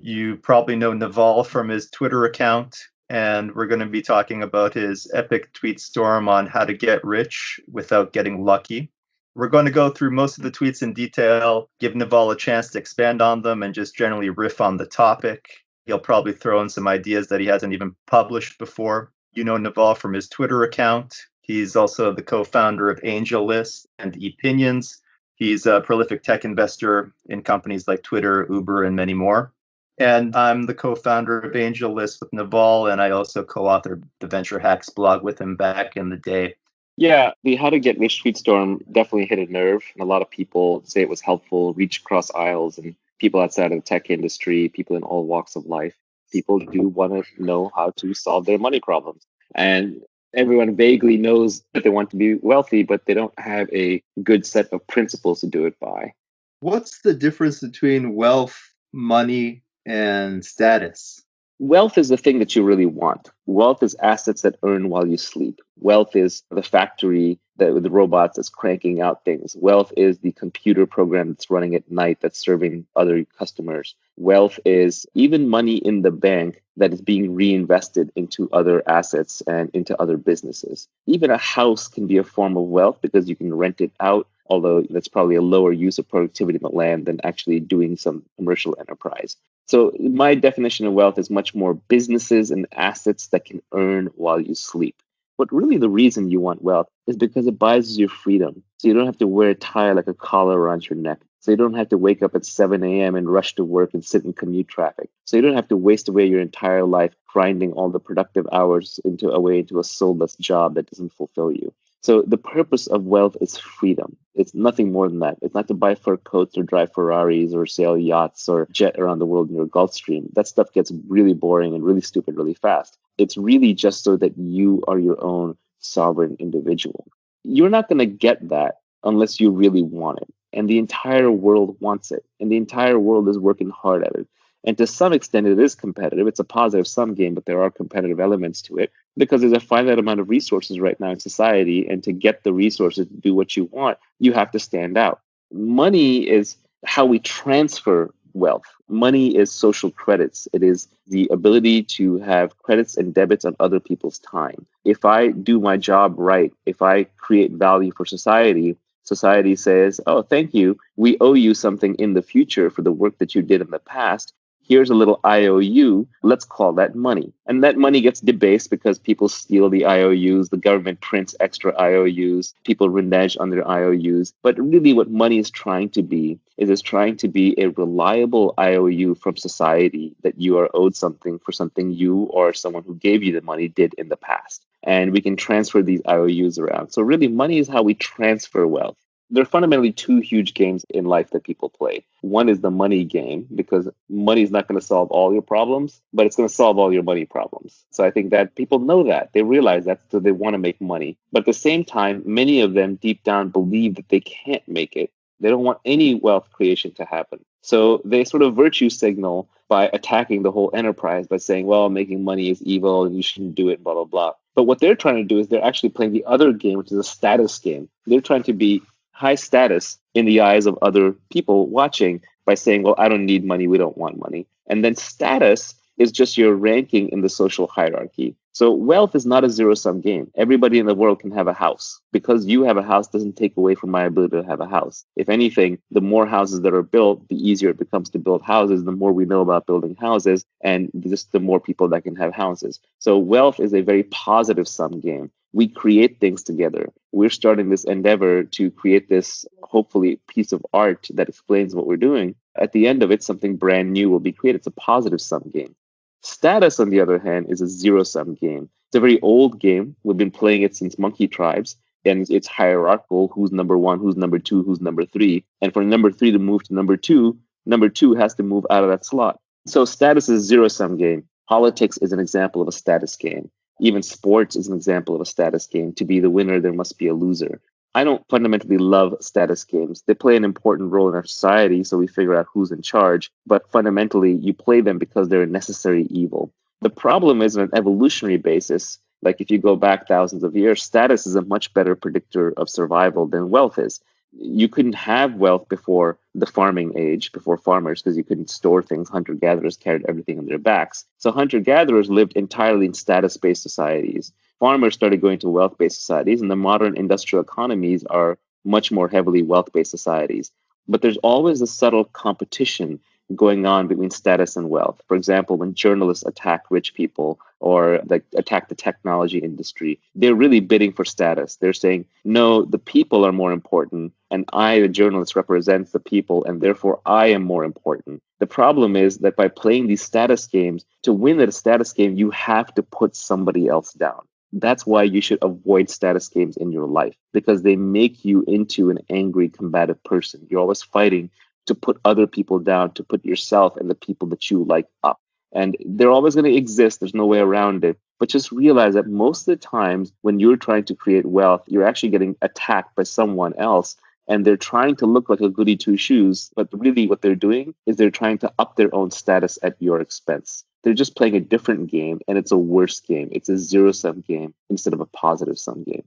You probably know Naval from his Twitter account, and we're going to be talking about his epic tweet storm on how to get rich without getting lucky. We're going to go through most of the tweets in detail, give Naval a chance to expand on them, and just generally riff on the topic. He'll probably throw in some ideas that he hasn't even published before. You know Naval from his Twitter account. He's also the co-founder of AngelList and Opinions. He's a prolific tech investor in companies like Twitter, Uber, and many more. And I'm the co-founder of AngelList with Naval, and I also co-authored the Venture Hacks blog with him back in the day. Yeah, the How to Get Rich tweet storm definitely hit a nerve. And a lot of people say it was helpful, reach across aisles, and people outside of the tech industry, people in all walks of life. People do want to know how to solve their money problems. And everyone vaguely knows that they want to be wealthy, but they don't have a good set of principles to do it by. What's the difference between wealth, money, and status? Wealth is the thing that you really want. Wealth is assets that earn while you sleep. Wealth is the factory that with the robots that's cranking out things. Wealth is the computer program that's running at night that's serving other customers. Wealth is even money in the bank that is being reinvested into other assets and into other businesses. Even a house can be a form of wealth because you can rent it out, although that's probably a lower use of productivity in the land than actually doing some commercial enterprise. So my definition of wealth is much more businesses and assets that can earn while you sleep. But really the reason you want wealth is because it buys you freedom. So you don't have to wear a tie like a collar around your neck. So you don't have to wake up at 7 a.m. and rush to work and sit in commute traffic. So you don't have to waste away your entire life grinding all the productive hours into a soulless job that doesn't fulfill you. So the purpose of wealth is freedom. It's nothing more than that. It's not to buy fur coats or drive Ferraris or sail yachts or jet around the world in your Gulfstream. That stuff gets really boring and really stupid really fast. It's really just so that you are your own sovereign individual. You're not going to get that unless you really want it. And the entire world wants it. And the entire world is working hard at it. And to some extent, it is competitive. It's a positive sum game, but there are competitive elements to it because there's a finite amount of resources right now in society. And to get the resources to do what you want, you have to stand out. Money is how we transfer wealth. Money is social credits. It is the ability to have credits and debits on other people's time. If I do my job right, if I create value for society, society says, oh, thank you. We owe you something in the future for the work that you did in the past. Here's a little IOU. Let's call that money. And that money gets debased because people steal the IOUs. The government prints extra IOUs. People renege on their IOUs. But really what money is trying to be is it's trying to be a reliable IOU from society that you are owed something for something you or someone who gave you the money did in the past. And we can transfer these IOUs around. So really money is how we transfer wealth. There are fundamentally two huge games in life that people play. One is the money game, because money is not going to solve all your problems, but it's going to solve all your money problems. So I think that people know that. They realize that, so they want to make money. But at the same time, many of them deep down believe that they can't make it. They don't want any wealth creation to happen. So they sort of virtue signal by attacking the whole enterprise by saying, well, making money is evil and you shouldn't do it, blah, blah, blah. But what they're trying to do is they're actually playing the other game, which is a status game. They're trying to be high status in the eyes of other people watching by saying, well, I don't need money, we don't want money. And then status is just your ranking in the social hierarchy. So wealth is not a zero-sum game. Everybody in the world can have a house. Because you have a house doesn't take away from my ability to have a house. If anything, the more houses that are built, the easier it becomes to build houses, the more we know about building houses, and just the more people that can have houses. So wealth is a very positive sum game. We create things together. We're starting this endeavor to create this, hopefully, piece of art that explains what we're doing. At the end of it, something brand new will be created. It's a positive sum game. Status, on the other hand, is a zero-sum game. It's a very old game. We've been playing it since monkey tribes, and it's hierarchical. Who's number one, who's number two, who's number three. And for number three to move to number two has to move out of that slot. So status is a zero-sum game. Politics is an example of a status game. Even sports is an example of a status game. To be the winner, there must be a loser. I don't fundamentally love status games. They play an important role in our society, so we figure out who's in charge. But fundamentally, you play them because they're a necessary evil. The problem is on an evolutionary basis, like if you go back thousands of years, status is a much better predictor of survival than wealth is. You couldn't have wealth before the farming age, before farmers, because you couldn't store things. Hunter-gatherers carried everything on their backs. So hunter-gatherers lived entirely in status-based societies. Farmers started going to wealth-based societies, and the modern industrial economies are much more heavily wealth-based societies. But there's always a subtle competition going on between status and wealth. For example, when journalists attack rich people or like attack the technology industry, they're really bidding for status. They're saying, no, the people are more important, and I, the journalist, represents the people, and therefore I am more important. The problem is that by playing these status games, to win at a status game, you have to put somebody else down. That's why you should avoid status games in your life, because they make you into an angry, combative person. You're always fighting to put other people down, to put yourself and the people that you like up. And they're always going to exist. There's no way around it. But just realize that most of the times when you're trying to create wealth, you're actually getting attacked by someone else. And they're trying to look like a goody two shoes. But really what they're doing is they're trying to up their own status at your expense. They're just playing a different game, and it's a worse game. It's a zero-sum game instead of a positive-sum game.